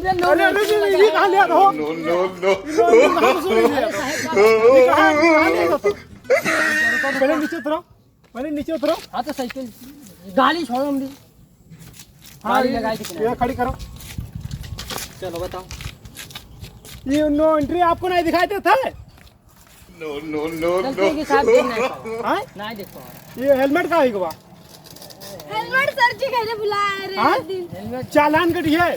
बे no अरे अरे ये कहाँ लिया हो नो नो नो पहले नीचे उतरो, पहले नीचे उतरो। हाँ तो साइकिल गाड़ी छोड़ो हम भी गाड़ी लगाई थी ये खड़ी करो। चलो बताओ ये नो एंट्री आपको नहीं दिखाई देता है? नो नो नो गलती के साथ नहीं हाँ? नहीं देखो ये हेलमेट का है गवा? हेलमेट सर जी कहने बुलाया रे हाँ? दिन हेलमेट चालान कटिए।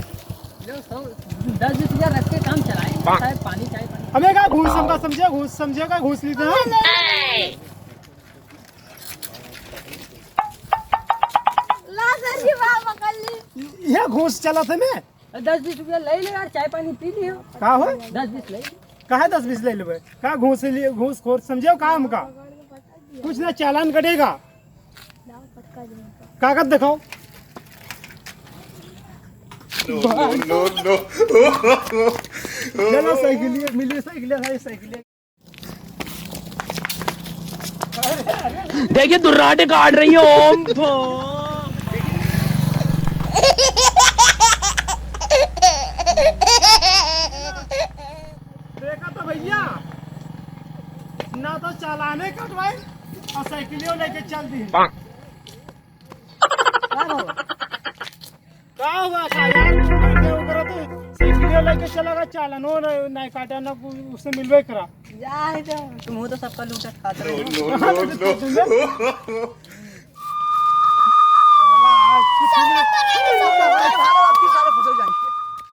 10-20 हजार रख के काम चलाए शायद पानी चाहिए पानी हमें क्या घूस समझा समझे, घूस समझेगा, घूस लेते हैं। ला सर जी वहाँ पकड़ ली। ये घूस चला था मैं 10-20 रुपया ले ले यार चाय पानी पी लियो का हो 10-20 ले कहा 10-20 ले लेबे का घूस लिए घूस खोर समझे काम का कुछ ना चालान कटेगा कागज दिखाओ नो नो चलो साइकिल मिली साइकिल देखिए दुर्राटे काट रही है ओम देखा तो भैया ना तो चालाने कटवाए और साइकिलियों लेके चल दी क्या हुआ का यार बैठे ऊपर तो साइकिलियों लेके चलेगा चालानो नहीं काटा ना उससे मिलवे करा जाए तो तुम हो तो सबका लूटा खाता रहे नो सारे फंसे जाएंगे